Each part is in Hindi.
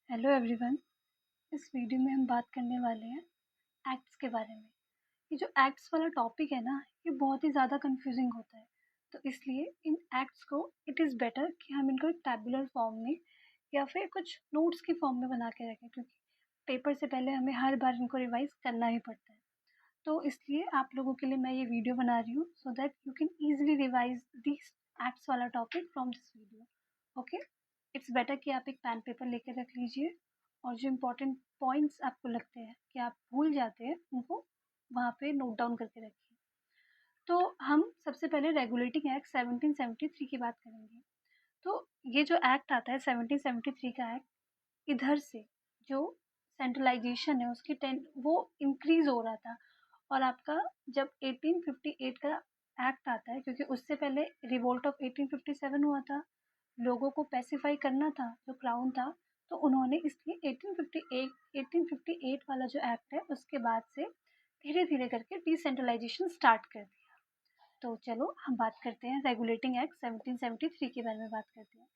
Hello everyone. इस वीडियो में हम बात करने वाले हैं एक्ट्स के बारे में। ये जो एक्ट्स वाला टॉपिक है ना, ये बहुत ही ज़्यादा कंफ्यूजिंग होता है। तो इसलिए इन एक्ट्स को इट इज़ बेटर कि हम इनको एक टैबुलर फॉर्म में या फिर कुछ नोट्स की फॉर्म में बना के रखें, क्योंकि पेपर से पहले हमें हर बार इनको रिवाइज करना ही पड़ता है। तो इसलिए आप लोगों के लिए मैं ये वीडियो बना रही हूँ so that you can easily revise this acts वाला topic from this video. Okay, it's better कि आप एक पेन पेपर लेकर रख लीजिए और जो इम्पोर्टेंट पॉइंट्स आपको लगते हैं कि आप भूल जाते हैं उनको वहाँ पे नोट डाउन करके रखिए। तो हम सबसे पहले रेगुलेटिंग एक्ट 1773 की बात करेंगे। तो ये जो एक्ट आता है 1773 का एक्ट, इधर से जो सेंट्रलाइजेशन है उसकी वो इंक्रीज हो रहा था। और आपका जब 1858 का एक्ट आता है, क्योंकि उससे पहले रिवोल्ट ऑफ 1857 हुआ था, लोगों को पैसिफाई करना था जो क्राउन था, तो उन्होंने इसलिए 1858 वाला जो एक्ट है उसके बाद से धीरे धीरे करके डिसेंट्रलाइजेशन स्टार्ट कर दिया। तो चलो हम बात करते हैं रेगुलेटिंग एक्ट 1773 के बारे में बात करते हैं।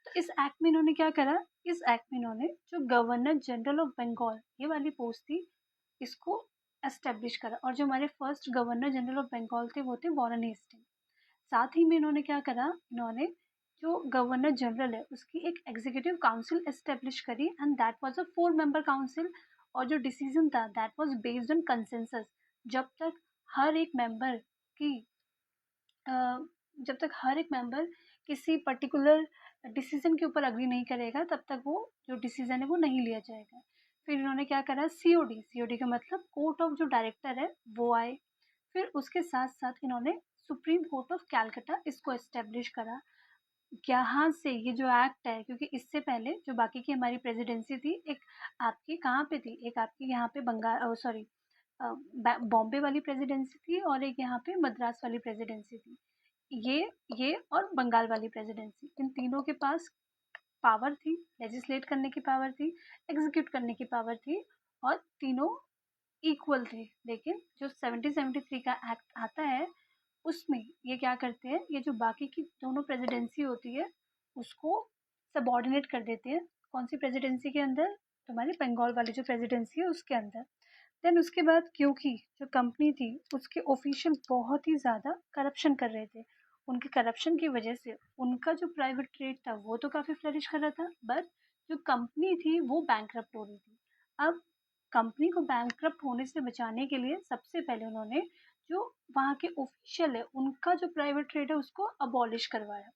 तो इस एक्ट में इन्होंने क्या करा, इस एक्ट में इन्होंने जो गवर्नर जनरल ऑफ बंगाल ये वाली पोस्ट थी इसको एस्टेब्लिश करा। और जो हमारे first governor general of Bengal थे वो थे वॉरेन हेस्टिंग। साथ ही में इन्होंने क्या करा, इन्होंने जो गवर्नर जनरल है उसकी एक एग्जीक्यूटिव काउंसिल एस्टेब्लिश करी and that was a 4 member council. और जो डिसीजन था that was based on consensus. जब तक हर एक मेंबर की अ, जब तक हर एक मेंबर किसी पर्टिकुलर डिसीजन के ऊपर अग्री नहीं करेगा तब तक वो जो डिसीजन है वो नहीं लिया जाएगा। फिर इन्होंने क्या करा, सीओडी, सीओडी का मतलब कोर्ट ऑफ जो डायरेक्टर है वो आए। फिर उसके साथ साथ इन्होंने सुप्रीम कोर्ट ऑफ कैलकटा इसको एस्टेब्लिश करा। यहाँ से ये जो एक्ट है, क्योंकि इससे पहले जो बाकी की हमारी प्रेसिडेंसी थी, एक आपकी कहाँ पे थी, एक आपकी यहाँ पे बंगाल सॉरी बॉम्बे वाली प्रेसिडेंसी थी और एक यहाँ पे मद्रास वाली प्रेसिडेंसी थी। ये और बंगाल वाली प्रेसिडेंसी, इन तीनों के पास पावर थी, लेजिस्लेट करने की पावर थी, एग्जीक्यूट करने की पावर थी, और तीनों इक्वल थे। लेकिन जो 1773 का एक्ट आता है उसमें ये क्या करते हैं, ये जो बाकी की दोनों प्रेसिडेंसी होती है उसको सबॉर्डिनेट कर देते हैं। कौन सी प्रेसिडेंसी के अंदर, तुम्हारी बंगाल वाली जो प्रेसिडेंसी है उसके अंदर। देन उसके बाद क्योंकि जो कंपनी थी उसके ऑफिशियल बहुत ही ज़्यादा करप्शन कर रहे थे, उनके करप्शन की वजह से उनका जो प्राइवेट ट्रेड था वो तो काफ़ी फ्लरिश कर रहा था, बट जो कंपनी थी वो बैंकरप्ट हो रही थी। अब कंपनी को बैंकरप्ट होने से बचाने के लिए सबसे पहले उन्होंने जो वहाँ के ऑफिशियल है उनका जो प्राइवेट ट्रेड है उसको अबॉलिश करवाया।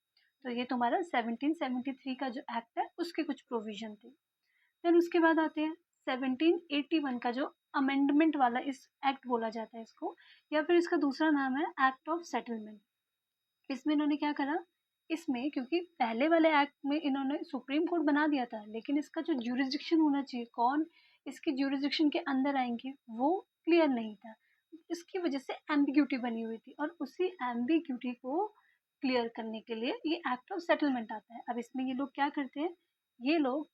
तो ये तुम्हारा 1773 का जो एक्ट है उसके कुछ प्रोविजन थे। देन उसके बाद आते हैं 1781 का जो अमेंडमेंट वाला इस एक्ट बोला जाता है इसको, या फिर इसका दूसरा नाम है एक्ट ऑफ सेटलमेंट। इसमें इन्होंने क्या करा, इसमें क्योंकि पहले वाले एक्ट में इन्होंने सुप्रीम कोर्ट बना दिया था लेकिन इसका जो ज्यूरिसडिक्शन होना चाहिए, कौन इसकी ज्यूरिसडिक्शन के अंदर आएंगे, वो क्लियर नहीं था। इसकी वजह से एम्बिग्यूटी बनी हुई थी और उसी एम्बिग्यूटी को क्लियर करने के लिए ये एक्ट ऑफ सेटलमेंट आता है। अब इसमें ये लोग क्या करते हैं, ये लोग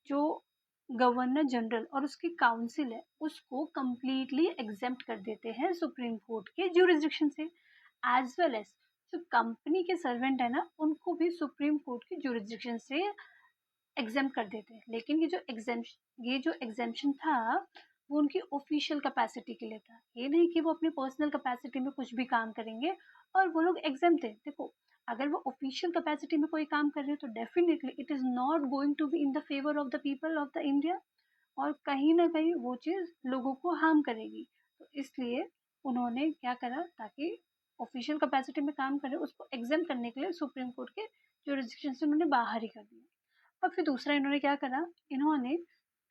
जो गवर्नर जनरल और उसकी काउंसिल है उसको कम्प्लीटली एग्जेम्प्ट कर देते हैं सुप्रीम कोर्ट के ज्यूरिसडिक्शन से, एज वेल एज जो कंपनी के सर्वेंट है ना उनको भी सुप्रीम कोर्ट की ज्यूरिसडिक्शन से एग्जेम्प्ट कर देते हैं। लेकिन ये जो एग्जेम्पशन था वो उनकी ऑफिशियल कैपेसिटी के लिए था, ये नहीं कि वो अपनी पर्सनल कैपेसिटी में कुछ भी काम करेंगे और वो लोग एग्जेम्प्ट थे। देखो, अगर वो ऑफिशियल कैपेसिटी में कोई काम कर रहे हैं तो definitely it is not going to be in the favour of the people of the India, और कहीं ना कहीं वो चीज़ लोगों को हार्म करेगी। तो इसलिए उन्होंने क्या करा, ताकि ऑफिशियल कैपेसिटी में काम करे उसको एग्जाम करने के लिए सुप्रीम कोर्ट के जुरिस्डिक्शन से उन्होंने बाहर ही कर दिया। और फिर दूसरा इन्होंने क्या करा, इन्होंने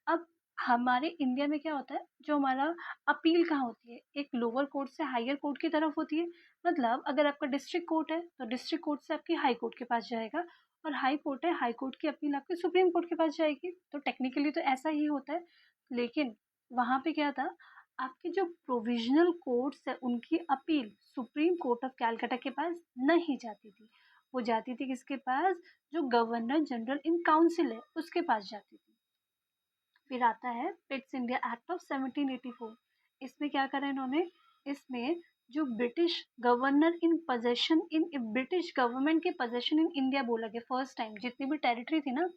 अब हमारे इंडिया में क्या होता है, जो हमारा अपील कहाँ होती है, एक लोअर कोर्ट से हायर कोर्ट की तरफ होती है। मतलब अगर आपका डिस्ट्रिक्ट कोर्ट है तो डिस्ट्रिक्ट कोर्ट से आपकी हाई कोर्ट के पास जाएगा, और हाई कोर्ट है, हाई कोर्ट की अपील आपके सुप्रीम कोर्ट के पास जाएगी। तो टेक्निकली तो ऐसा ही होता है। लेकिन वहाँ पे क्या था, आपके जो प्रोविजनल कोर्ट्स है उनकी appeal supreme court of Calcutta के पास नहीं जाती थी, वो जाती थी किसके पास, जो गवर्नर जनरल इन काउंसिल है उसके पास जाती थी। फिर आता है पिट्स इंडिया एक्ट ऑफ 1784। इसमें क्या करा इन्होंने, इसमें जो British governor in possession in British government के पोजेशन इन इंडिया बोला गया फर्स्ट टाइम, जितनी भी टेरिटरी थी ना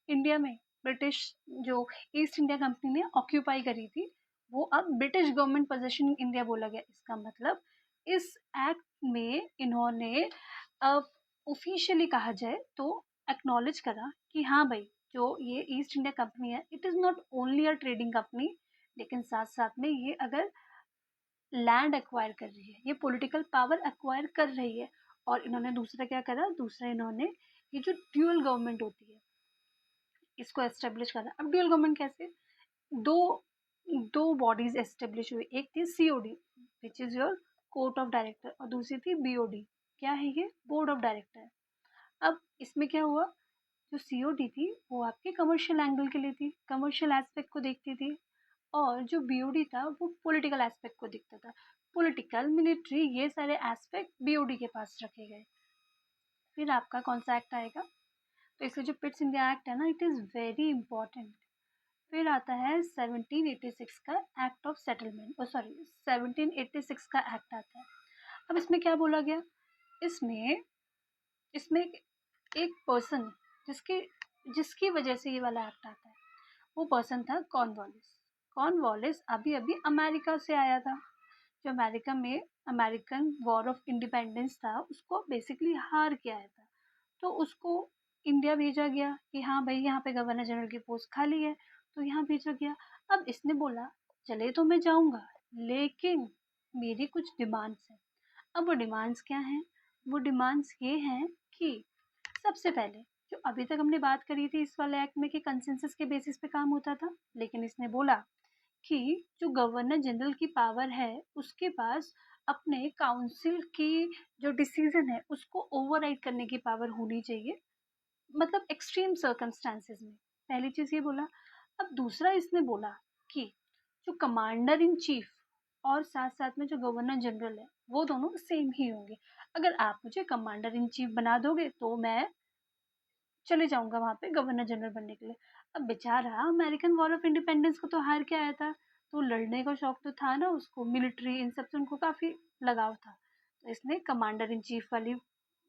इंडिया में ब्रिटिश जो ईस्ट इंडिया कंपनी ने ऑक्यूपाई करी थी, वो अब British government possession in India बोला गया। इसका मतलब इस एक्ट में इन्होंने ऑफिशियली कहा जाए तो एक्नॉलेज करा कि हाँ भाई, जो ये ईस्ट इंडिया कंपनी है, it is not only a trading company, लेकिन साथ साथ में ये अगर लैंड एक्वायर कर रही है, ये पॉलिटिकल पावर एक्वायर कर रही है। और इन्होंने दूसरा क्या करा, दूसरा इन्होंने ये जो ड्यूअल गवर्नमेंट होती है इसको एस्टेब्लिश करा। अब ड्यूअल गवर्नमेंट कैसे, दो दो बॉडीज एस्टेब्लिश हुई, एक थी COD which is your court of director, और दूसरी थी बीओडी, क्या है ये, बोर्ड ऑफ डायरेक्टर। अब इसमें क्या हुआ, जो सीओडी थी वो आपके कमर्शियल एंगल के लिए थी, कमर्शियल एस्पेक्ट को देखती थी, और जो बीओडी था वो पॉलिटिकल एस्पेक्ट को देखता था। पॉलिटिकल, मिलिट्री, ये सारे एस्पेक्ट बीओडी के पास रखे गए। फिर आपका कौन सा एक्ट आएगा, तो इसका जो पिट्स इंडिया एक्ट है ना, इट इज़ वेरी इंपॉर्टेंट। फिर आता है 1786 का एक्ट ऑफ सेटलमेंट, सॉरी 1786 का एक्ट आता है। अब इसमें क्या बोला गया, इसमें इसमें एक पर्सन जिसकी जिसकी वजह से ये वाला एक्ट आता है, वो पर्सन था कॉर्नवालिस। कॉर्नवालिस अभी अभी अमेरिका से आया था, जो अमेरिका में अमेरिकन वॉर ऑफ इंडिपेंडेंस था उसको बेसिकली हार के आया था। तो उसको इंडिया भेजा गया कि हाँ भाई यहाँ पे गवर्नर जनरल की पोस्ट खाली है, तो यहाँ भेजा गया। अब इसने बोला चले तो मैं जाऊँगा, लेकिन मेरी कुछ डिमांड्स हैं। अब वो डिमांड्स क्या हैं, वो डिमांड्स ये हैं कि सबसे पहले जो अभी तक हमने बात करी थी इस वाले एक्ट में कि कंसेंसस के बेसिस पे काम होता था, लेकिन इसने बोला कि जो गवर्नर जनरल की पावर है उसके पास अपने काउंसिल की जो डिसीजन है उसको ओवरराइड करने की पावर होनी चाहिए, मतलब एक्सट्रीम सर्कमस्टांसेस में। पहली चीज़ ये बोला। अब दूसरा इसने बोला कि जो कमांडर इन चीफ और साथ साथ में जो गवर्नर जनरल है वो दोनों सेम ही होंगे। अगर आप मुझे कमांडर इन चीफ बना दोगे तो मैं चले जाऊंगा वहाँ पे गवर्नर जनरल बनने के लिए। अब बेचारा अमेरिकन वॉर ऑफ इंडिपेंडेंस को तो हार के आया था, तो लड़ने का शौक तो था ना उसको, मिलिट्री इन सब से उनको काफ़ी लगाव था। तो इसने कमांडर इन चीफ वाली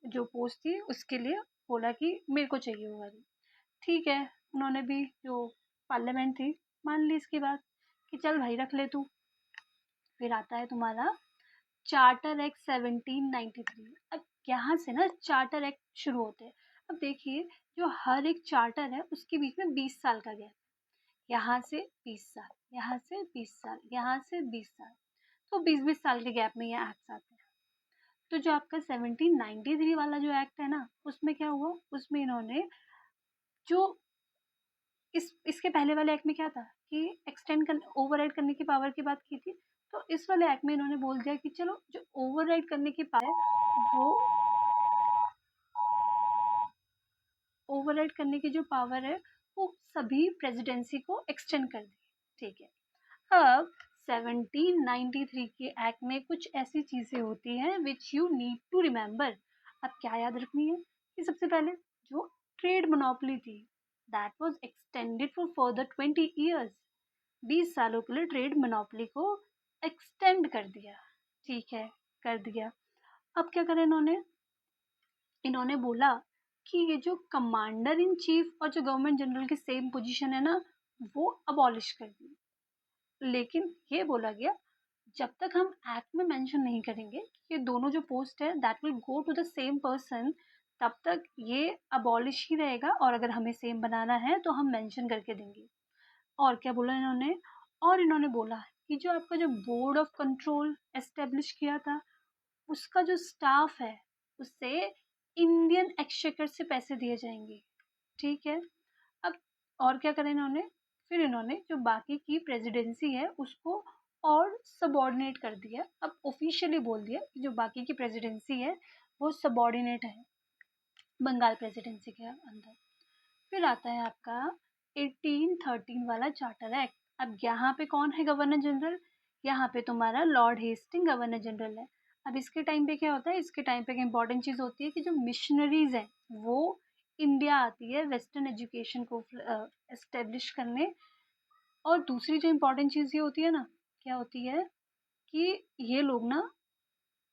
जो पोस्ट थी उसके लिए बोला कि मेरे को चाहिए वो वाली। ठीक है, उन्होंने भी जो पार्लियामेंट थी मान ली इसकी बात कि चल भाई रख ले तू। फिर आता है तुम्हारा चार्टर एक्ट 1793। अब यहाँ से ना चार्टर एक्ट शुरू होते हैं। अब देखिए, जो हर एक चार्टर है उसके बीच में 20 साल का गैप, यहाँ से 20 साल, यहाँ से 20 साल, यहाँ से 20 साल, तो 20-20 साल के गैप में ये एक्ट आते हैं। तो जो आपका 1793 वाला जो एक्ट है ना, उसमें क्या हुआ, उसमें इन्होंने जो इसके पहले वाले एक्ट में क्या था कि एक्सटेंड कर ओवरराइड करने की पावर की बात की थी, तो इस वाले एक्ट में इन्होंने बोल दिया कि चलो जो ओवरराइड करने की पावर है वो ओवरराइड करने की जो पावर है वो सभी प्रेसिडेंसी को एक्सटेंड कर दी। ठीक है। अब 1793 के एक्ट में कुछ ऐसी चीज़ें होती हैं which you need to remember. अब क्या याद रखनी है कि सबसे पहले जो ट्रेड मोनोपोली थी that was extended for further 20 years. 20 सालों के लिए ट्रेड मोनोपोली को एक्सटेंड कर दिया। ठीक है, कर दिया। अब क्या करें इन्होंने, इन्होंने बोला कि ये जो कमांडर इन चीफ और जो गवर्नमेंट जनरल की सेम पोजीशन है ना, वो अबॉलिश कर दी। लेकिन ये बोला गया जब तक हम एक्ट में मेंशन नहीं करेंगे कि ये दोनों जो पोस्ट है that will go to the same person, तब तक ये अबॉलिश ही रहेगा, और अगर हमें सेम बनाना है तो हम मेंशन करके देंगे। और क्या बोला इन्होंने, और इन्होंने बोला कि जो आपका जो बोर्ड ऑफ कंट्रोल एस्टेब्लिश किया था उसका जो स्टाफ है उससे इंडियन एक्सचेकर से पैसे दिए जाएंगे। ठीक है। अब और क्या करें इन्होंने, फिर इन्होंने जो बाकी की प्रेसिडेंसी है उसको और सबॉर्डिनेट कर दिया। अब ऑफिशियली बोल दिया कि जो बाकी की प्रेसिडेंसी है वो सबॉर्डिनेट है बंगाल प्रेसिडेंसी के अंदर। फिर आता है आपका 1813 वाला चार्टर एक्ट। अब यहाँ पे कौन है गवर्नर जनरल, यहाँ पे तुम्हारा लॉर्ड हेस्टिंग गवर्नर जनरल है। अब इसके टाइम पे क्या होता है, इसके टाइम पे एक इम्पॉर्टेंट चीज़ होती है कि जो मिशनरीज हैं वो इंडिया आती है वेस्टर्न एजुकेशन को एस्टेब्लिश करने। और दूसरी जो इम्पोर्टेंट चीज़ ये होती है ना, क्या होती है कि ये लोग ना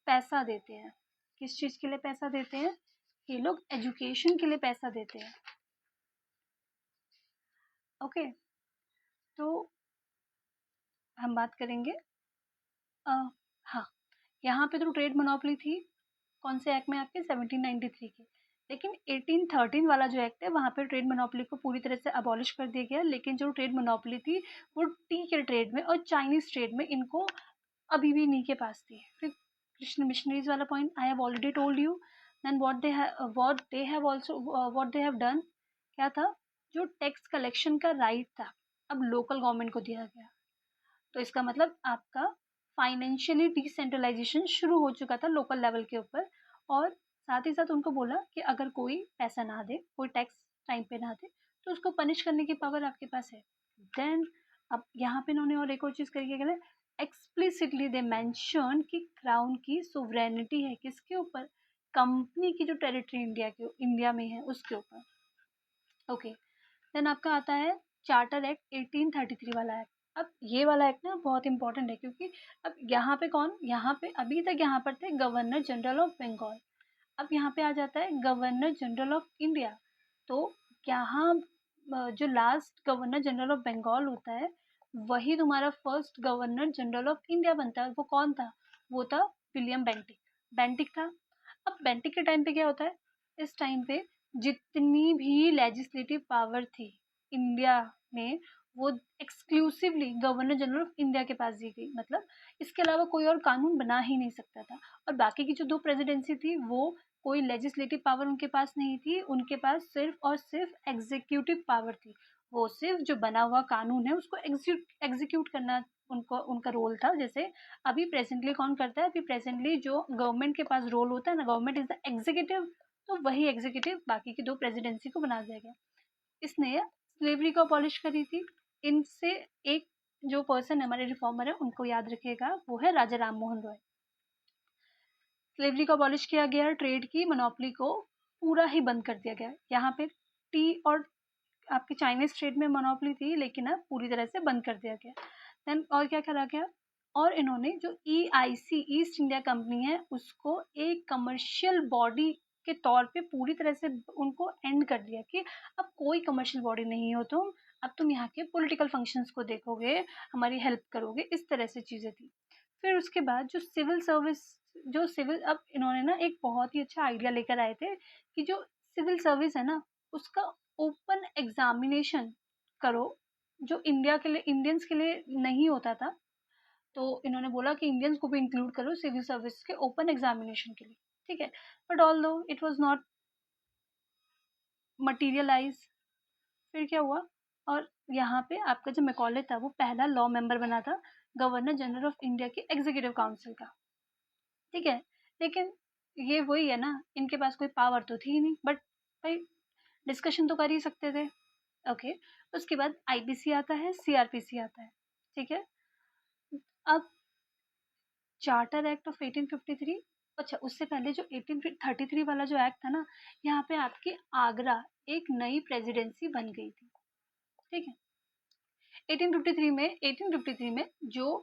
पैसा देते हैं। किस चीज़ के लिए पैसा देते हैं, ये लोग एजुकेशन के लिए पैसा देते हैं। ओके, तो हम बात करेंगे हाँ, यहाँ पे तो ट्रेड मोनोपोली थी कौन से एक्ट में आपके 1793 के। लेकिन 1813 वाला जो एक्ट है वहाँ पे ट्रेड मोनोपोली को पूरी तरह से अबॉलिश कर दिया गया। लेकिन जो ट्रेड मोनोपोली थी वो टी के ट्रेड में और चाइनीज ट्रेड में इनको अभी भी इन्हीं के पास थी। फिर कृष्ण मिशनरीज वाला point I have already told you. Then what they have done क्या था, जो टैक्स कलेक्शन का राइट था अब लोकल गवर्नमेंट को दिया गया। तो इसका मतलब आपका फाइनेंशियली डिसेंट्रलाइजेशन शुरू हो चुका था लोकल लेवल के ऊपर। और साथ ही साथ उनको बोला कि अगर कोई पैसा ना दे, कोई टैक्स टाइम पे ना दे, तो उसको पनिश करने की पावर आपके पास है। देन अब यहाँ पे इन्होंने और एक और चीज़ करी है, एक्सप्लिसिटली दे मेंशन कि क्राउन की सोवरेनिटी है किसके ऊपर, कंपनी की जो टेरिटरी इंडिया में है उसके ऊपर। ओके, देन आपका आता है चार्टर एक्ट 1833 वाला एक्ट। अब ये वाला एक्ट ना बहुत इंपॉर्टेंट है क्योंकि अब यहाँ पे अभी तक यहाँ पर थे गवर्नर जनरल ऑफ बंगाल। अब यहाँ पे आ जाता है गवर्नर जनरल ऑफ इंडिया। तो यहाँ जो last governor general of Bengal होता है वही तुम्हारा first governor general of India बनता है। वो कौन था, वो था विलियम बेंटिक। बेंटिक था। अब बेंटिक के टाइम पे क्या होता है, इस टाइम पे जितनी भी लेजिस्लेटिव पावर थी इंडिया में वो exclusively governor general of India के पास दी गई। मतलब इसके अलावा कोई और कानून बना ही नहीं सकता था। और बाकी की जो दो प्रेसिडेंसी थी वो कोई लेजिस्लेटिव पावर उनके पास नहीं थी, उनके पास सिर्फ और सिर्फ एग्जीक्यूटिव पावर थी। वो सिर्फ जो बना हुआ कानून है उसको एग्जीक्यूट करना उनका रोल था। जैसे अभी प्रेजेंटली कौन करता है, अभी प्रेजेंटली जो गवर्नमेंट के पास रोल होता है ना, गवर्नमेंट इज द एग्जीक्यूटिव, तो वही एग्जीक्यूटिव बाकी की दो प्रेसिडेंसी को बना दिया गया। इसने स्लेवरी को अबॉलिश करी थी। इनसे एक जो पर्सन हमारे रिफॉर्मर है उनको याद रखिएगा, वो है राजा राम मोहन रॉय। स्लेवरी को अबॉलिश किया गया, ट्रेड की मोनोपोली को पूरा ही बंद कर दिया गया। यहाँ पे टी और आपकी चाइनीज ट्रेड में मोनोपोली थी लेकिन अब पूरी तरह से बंद कर दिया गया। देन और क्या करा गया, और इन्होंने जो EIC ईस्ट इंडिया कंपनी है उसको एक कमर्शियल बॉडी के तौर पे पूरी तरह से उनको एंड कर दिया कि अब कोई कमर्शियल बॉडी नहीं हो तुम, अब तुम यहाँ के पॉलिटिकल फंक्शंस को देखोगे, हमारी हेल्प करोगे, इस तरह से चीज़ें थी। फिर उसके बाद जो सिविल सर्विस, जो सिविल, अब इन्होंने ना एक बहुत ही अच्छा आइडिया लेकर आए थे कि जो सिविल सर्विस है ना उसका ओपन एग्जामिनेशन करो, जो इंडिया के लिए इंडियंस के लिए नहीं होता था। तो इन्होंने बोला कि इंडियंस को भी इंक्लूड करो सिविल सर्विस के ओपन एग्जामिनेशन के लिए। ठीक है, बट ऑल दो इट वाज नॉट मटीरियलाइज। फिर क्या हुआ, और यहाँ पे आपका जो मैकॉले था वो पहला लॉ मेंबर बना था गवर्नर जनरल ऑफ इंडिया के एग्जीक्यूटिव काउंसिल का। ठीक है, लेकिन ये वही है ना, इनके पास कोई पावर तो थी ही नहीं, बट भाई डिस्कशन तो कर ही सकते थे। ओके, उसके बाद IPC आता है, CRPC आता है। ठीक है, अब चार्टर एक्ट ऑफ 1853, अच्छा उससे पहले जो 1833 वाला जो एक्ट था ना, यहाँ पे आपकी आगरा एक नई प्रेसिडेंसी बन गई थी। ठीक है, 1853 में जो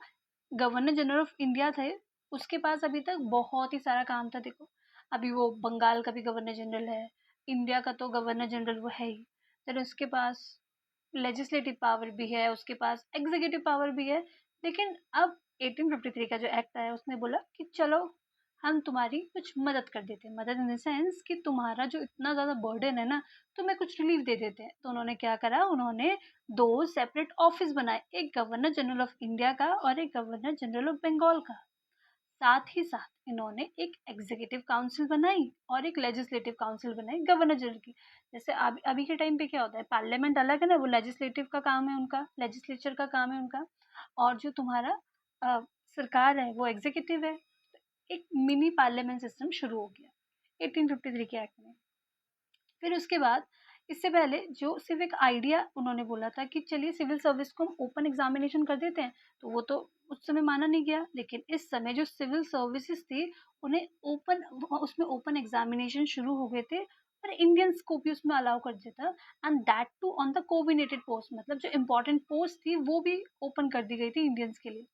गवर्नर जनरल ऑफ इंडिया थे उसके पास अभी तक बहुत ही सारा काम था। देखो अभी वो बंगाल का भी गवर्नर जनरल है, इंडिया का तो गवर्नर जनरल वो है ही, फिर उसके पास लेजिस्लेटिव पावर भी है, उसके पास एग्जीक्यूटिव पावर भी है। लेकिन अब 1853 का जो एक्ट आया उसने बोला कि चलो हम तुम्हारी कुछ मदद कर देते हैं, मदद इन द सेंस कि तुम्हारा जो इतना ज़्यादा बर्डन है ना तुम्हें कुछ रिलीफ दे देते हैं। तो उन्होंने क्या करा, उन्होंने दो सेपरेट ऑफिस बनाए, एक गवर्नर जनरल ऑफ इंडिया का और एक गवर्नर जनरल ऑफ बंगाल का। साथ ही साथ इन्होंने एक एग्जीक्यूटिव काउंसिल बनाई और एक लेजिस्लेटिव काउंसिल बनाई गवर्नर जनरल की। जैसे अभी के टाइम पे क्या होता है, पार्लियामेंट अलग है ना, वो लेजिस्लेटिव का काम है उनका, लेजिस्लेचर का काम है उनका, और जो तुम्हारा अ, सरकार है वो एग्जीक्यूटिव है। एक मिनी पार्लियामेंट सिस्टम शुरू हो गया 1853 के एक्ट में। फिर उसके बाद इससे पहले जो सिर्फ एक आइडिया उन्होंने बोला था कि चलिए सिविल सर्विस को हम ओपन एग्जामिनेशन कर देते हैं, तो वो तो उस समय माना नहीं गया। लेकिन इस समय जो सिविल सर्विसेज थी उन्हें ओपन, उसमें ओपन एग्जामिनेशन शुरू हो गए थे और इंडियंस को भी उसमें अलाउ कर देता, and that too on the coveted post, मतलब जो इम्पोर्टेंट पोस्ट थी वो भी ओपन कर दी गई थी इंडियंस के लिए।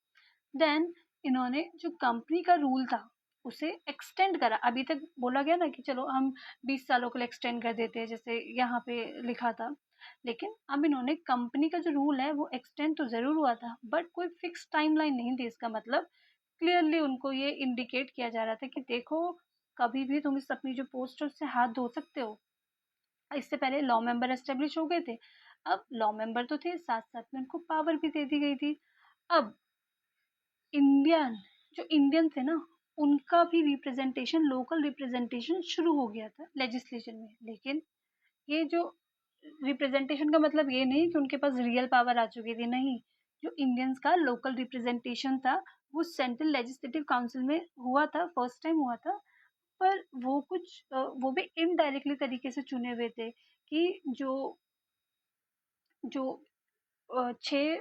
देन इन्होंने जो कंपनी का रूल था उसे एक्सटेंड करा। अभी तक बोला गया ना कि चलो हम 20 सालों के लिए एक्सटेंड कर देते हैं, जैसे यहाँ पे लिखा था, लेकिन अब इन्होंने कंपनी का जो रूल है वो एक्सटेंड तो ज़रूर हुआ था, बट कोई फिक्स टाइमलाइन नहीं थी। इसका मतलब क्लियरली उनको ये इंडिकेट किया जा रहा था कि देखो, कभी भी तुम इस अपनी जो पोस्ट है उससे हाथ धो सकते हो। इससे पहले लॉ मेंबर एस्टेब्लिश हो गए थे। अब लॉ मेंबर तो थे, साथ साथ में उनको पावर भी दे दी गई थी। अब इंडियन जो इंडियन थे ना, उनका भी रिप्रेजेंटेशन, लोकल रिप्रेजेंटेशन शुरू हो गया था लेजिस्लेशन में। लेकिन ये जो रिप्रेजेंटेशन का मतलब ये नहीं कि उनके पास रियल पावर आ चुकी थी, नहीं। जो इंडियंस का लोकल रिप्रेजेंटेशन था वो सेंट्रल लेजिस्लेटिव काउंसिल में हुआ था, फर्स्ट टाइम हुआ था। पर वो कुछ वो भी इनडायरेक्टली तरीके से चुने हुए थे कि जो जो 6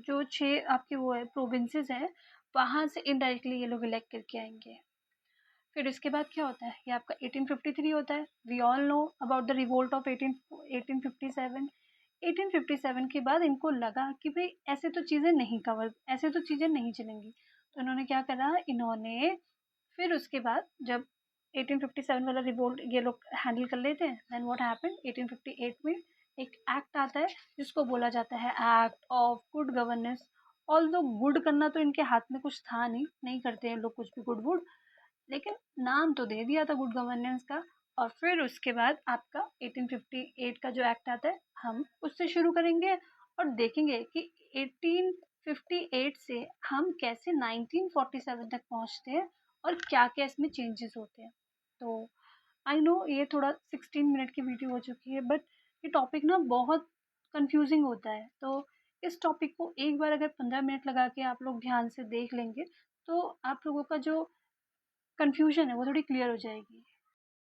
जो 6 आपके वो है प्रोविंसेस हैं, वहाँ से इनडायरेक्टली ये लोग इलेक्ट करके आएंगे। फिर इसके बाद क्या होता है, ये आपका 1853 होता है। We all know about the revolt of 1857। 1857 के बाद इनको लगा कि भाई ऐसे तो चीज़ें नहीं कवर, ऐसे तो चीज़ें नहीं चलेंगी। तो इन्होंने क्या करा, इन्होंने फिर उसके बाद जब 1857 वाला रिवोल्ट ये लोग हैंडल कर लेते हैं, देन व्हाट हैपेंड, 1858 में एक एक्ट आता है जिसको बोला जाता है act of good governance. All दो गुड करना तो इनके हाथ में कुछ था नहीं, नहीं करते हैं लोग कुछ भी गुड वुड, लेकिन नाम तो दे दिया था गुड गवर्नेंस का। और फिर उसके बाद आपका 1858 का जो एक्ट आता है, हम उससे शुरू करेंगे और देखेंगे कि 1858 से हम कैसे 1947 तक पहुंचते हैं और क्या क्या इसमें चेंजेस होते हैं। तो आई नो ये थोड़ा 16 मिनट की वीडियो हो चुकी है, बट ये टॉपिक ना बहुत कंफ्यूजिंग होता है। तो इस टॉपिक को एक बार अगर 15 मिनट लगा के आप लोग ध्यान से देख लेंगे तो आप लोगों का जो कन्फ्यूजन है वो थोड़ी क्लियर हो जाएगी।